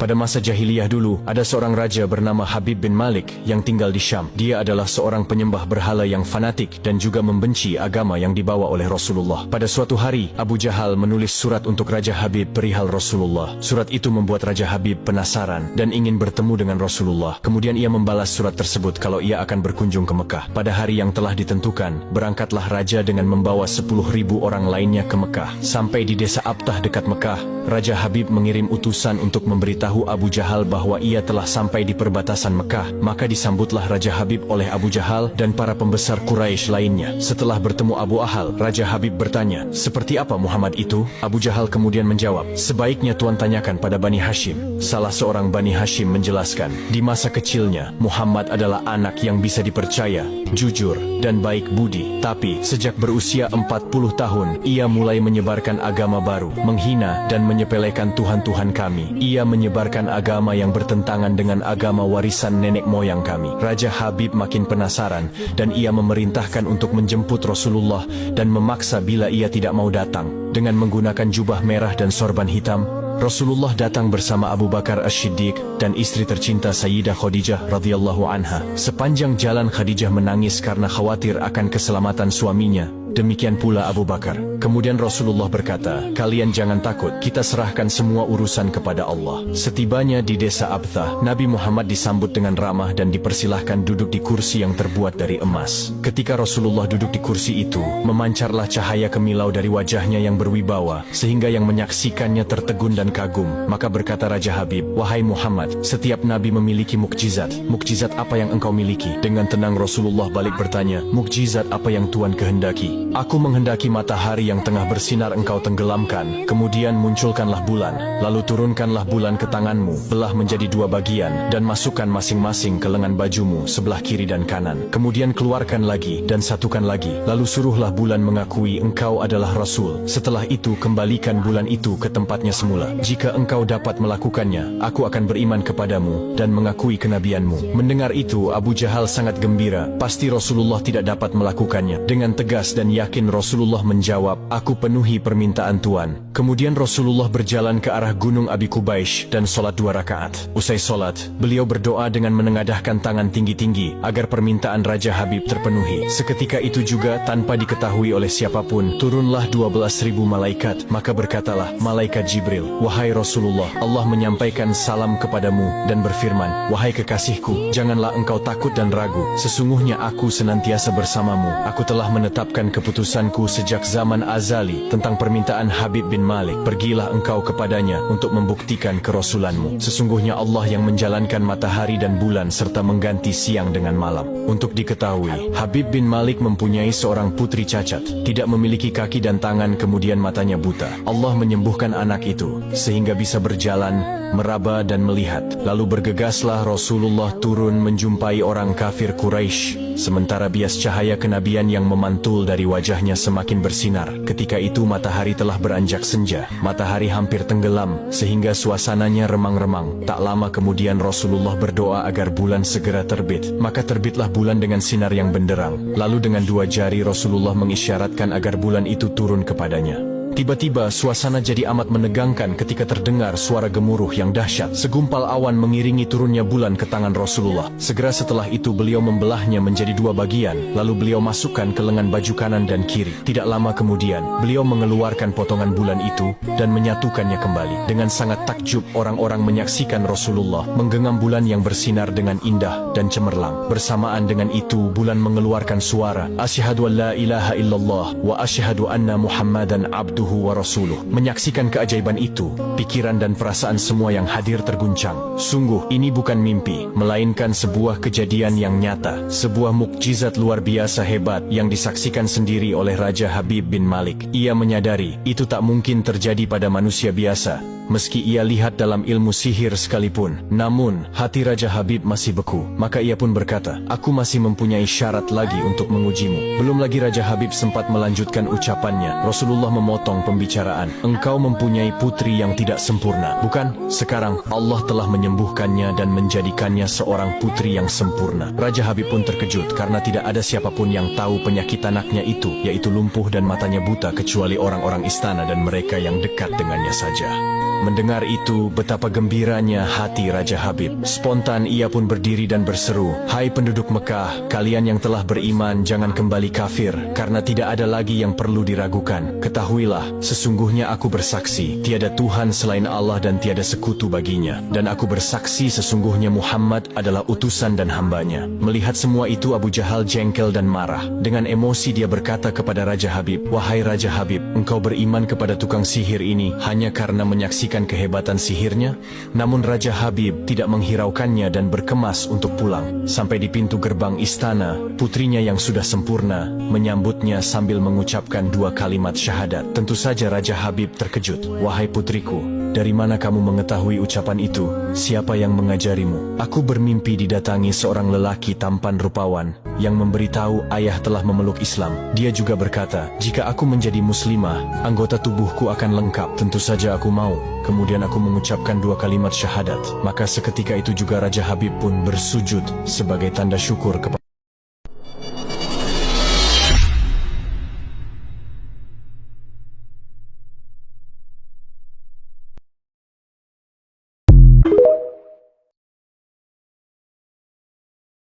Pada masa jahiliyah dulu, ada seorang raja bernama Habib bin Malik yang tinggal di Syam. Dia adalah seorang penyembah berhala yang fanatik dan juga membenci agama yang dibawa oleh Rasulullah. Pada suatu hari, Abu Jahal menulis surat untuk Raja Habib perihal Rasulullah. Surat itu membuat Raja Habib penasaran dan ingin bertemu dengan Rasulullah. Kemudian ia membalas surat tersebut kalau ia akan berkunjung ke Mekah. Pada hari yang telah ditentukan, berangkatlah raja dengan membawa 10.000 orang lainnya ke Mekah. Sampai di desa Abtah dekat Mekah, Raja Habib mengirim utusan untuk memberitahu Abu Jahal bahwa ia telah sampai di perbatasan Mekah. Maka disambutlah Raja Habib oleh Abu Jahal dan para pembesar Quraisy lainnya. Setelah bertemu Abu Ahal, Raja Habib bertanya, "Seperti apa Muhammad itu?" Abu Jahal kemudian menjawab, "Sebaiknya Tuan tanyakan pada Bani Hashim." Salah seorang Bani Hashim menjelaskan, di masa kecilnya, Muhammad adalah anak yang bisa dipercaya, jujur, dan baik budi. Tapi, sejak berusia 40 tahun, ia mulai menyebarkan agama baru, menghina dan menyepelekan Tuhan-Tuhan kami. Ia menyebarkan agama yang bertentangan dengan agama warisan nenek moyang kami. Raja Habib makin penasaran, dan ia memerintahkan untuk menjemput Rasulullah dan memaksa bila ia tidak mau datang. Dengan menggunakan jubah merah dan sorban hitam, Rasulullah datang bersama Abu Bakar As-Siddiq dan istri tercinta Sayyidah Khadijah radhiyallahu anha. Sepanjang jalan Khadijah menangis karena khawatir akan keselamatan suaminya. Demikian pula Abu Bakar. Kemudian Rasulullah berkata, "Kalian jangan takut, kita serahkan semua urusan kepada Allah." Setibanya di desa Abtah, Nabi Muhammad disambut dengan ramah dan dipersilahkan duduk di kursi yang terbuat dari emas. Ketika Rasulullah duduk di kursi itu, memancarlah cahaya kemilau dari wajahnya yang berwibawa, sehingga yang menyaksikannya tertegun dan kagum. Maka berkata Raja Habib, "Wahai Muhammad, setiap Nabi memiliki mukjizat. Mukjizat apa yang engkau miliki?" Dengan tenang Rasulullah balik bertanya, "Mukjizat apa yang Tuan kehendaki?" "Aku menghendaki matahari yang tengah bersinar engkau tenggelamkan, kemudian munculkanlah bulan, lalu turunkanlah bulan ke tanganmu, belah menjadi 2 bagian, dan masukkan masing-masing ke lengan bajumu sebelah kiri dan kanan. Kemudian keluarkan lagi dan satukan lagi, lalu suruhlah bulan mengakui engkau adalah Rasul. Setelah itu kembalikan bulan itu ke tempatnya semula. Jika engkau dapat melakukannya, aku akan beriman kepadamu dan mengakui kenabianmu." Mendengar itu, Abu Jahal sangat gembira. Pasti Rasulullah tidak dapat melakukannya. Dengan tegas dan yakin Rasulullah menjawab, "Aku penuhi permintaan Tuan." Kemudian Rasulullah berjalan ke arah Gunung Abi Qubaish dan sholat 2 rakaat. Usai sholat, beliau berdoa dengan menengadahkan tangan tinggi-tinggi agar permintaan Raja Habib terpenuhi. Seketika itu juga, tanpa diketahui oleh siapapun, turunlah 12.000 malaikat. Maka berkatalah malaikat Jibril, "Wahai Rasulullah, Allah menyampaikan salam kepadamu dan berfirman, 'Wahai kekasihku, janganlah engkau takut dan ragu. Sesungguhnya aku senantiasa bersamamu. Aku telah menetapkan keputusanku sejak zaman azali tentang permintaan Habib bin Malik. Pergilah engkau kepadanya untuk membuktikan kerasulanmu. Sesungguhnya Allah yang menjalankan matahari dan bulan serta mengganti siang dengan malam." Untuk diketahui, Habib bin Malik mempunyai seorang putri cacat, tidak memiliki kaki dan tangan, kemudian matanya buta. Allah menyembuhkan anak itu sehingga bisa berjalan, meraba dan melihat. Lalu bergegaslah Rasulullah turun menjumpai orang kafir Quraisy. Sementara bias cahaya kenabian yang memantul dari wajahnya semakin bersinar. Ketika itu matahari telah beranjak senja. Matahari hampir tenggelam, sehingga suasananya remang-remang. Tak lama kemudian Rasulullah berdoa agar bulan segera terbit. Maka terbitlah bulan dengan sinar yang benderang. Lalu dengan 2 jari Rasulullah mengisyaratkan agar bulan itu turun kepadanya. Tiba-tiba suasana jadi amat menegangkan ketika terdengar suara gemuruh yang dahsyat. Segumpal awan mengiringi turunnya bulan ke tangan Rasulullah. Segera setelah itu beliau membelahnya menjadi 2 bagian, lalu beliau masukkan ke lengan baju kanan dan kiri. Tidak lama kemudian, beliau mengeluarkan potongan bulan itu dan menyatukannya kembali. Dengan sangat takjub, orang-orang menyaksikan Rasulullah menggenggam bulan yang bersinar dengan indah dan cemerlang. Bersamaan dengan itu, bulan mengeluarkan suara, "Asyhadu an la ilaha illallah wa asyhadu anna Muhammadan abduhu wa rasuluh." Menyaksikan keajaiban itu, pikiran dan perasaan semua yang hadir terguncang. Sungguh, ini bukan mimpi, melainkan sebuah kejadian yang nyata, sebuah mukjizat luar biasa hebat yang disaksikan sendiri oleh Raja Habib bin Malik. Ia menyadari, itu tak mungkin terjadi pada manusia biasa. Meski ia lihat dalam ilmu sihir sekalipun, namun hati Raja Habib masih beku. Maka ia pun berkata, "Aku masih mempunyai syarat lagi untuk mengujimu." Belum lagi Raja Habib sempat melanjutkan ucapannya, Rasulullah memotong pembicaraan. "Engkau mempunyai putri yang tidak sempurna, bukan? Sekarang Allah telah menyembuhkannya dan menjadikannya seorang putri yang sempurna." Raja Habib pun terkejut karena tidak ada siapapun yang tahu penyakit anaknya itu, yaitu lumpuh dan matanya buta, kecuali orang-orang istana dan mereka yang dekat dengannya saja. Mendengar itu, betapa gembiranya hati Raja Habib. Spontan ia pun berdiri dan berseru, "Hai penduduk Mekah, kalian yang telah beriman jangan kembali kafir, karena tidak ada lagi yang perlu diragukan. Ketahuilah, sesungguhnya aku bersaksi, tiada Tuhan selain Allah dan tiada sekutu baginya. Dan aku bersaksi sesungguhnya Muhammad adalah utusan dan hambanya." Melihat semua itu, Abu Jahal jengkel dan marah. Dengan emosi dia berkata kepada Raja Habib, "Wahai Raja Habib, engkau beriman kepada tukang sihir ini hanya karena menyaksikan kehebatan sihirnya?" Namun Raja Habib tidak menghiraukannya dan berkemas untuk pulang. Sampai di pintu gerbang istana, putrinya yang sudah sempurna menyambutnya sambil mengucapkan 2 kalimat syahadat. Tentu saja Raja Habib terkejut. "Wahai putriku, dari mana kamu mengetahui ucapan itu? Siapa yang mengajarimu?" "Aku bermimpi didatangi seorang lelaki tampan rupawan yang memberitahu ayah telah memeluk Islam. Dia juga berkata, jika aku menjadi muslimah, anggota tubuhku akan lengkap. Tentu saja aku mau. Kemudian aku mengucapkan 2 kalimat syahadat." Maka seketika itu juga Raja Habib pun bersujud sebagai tanda syukur kepada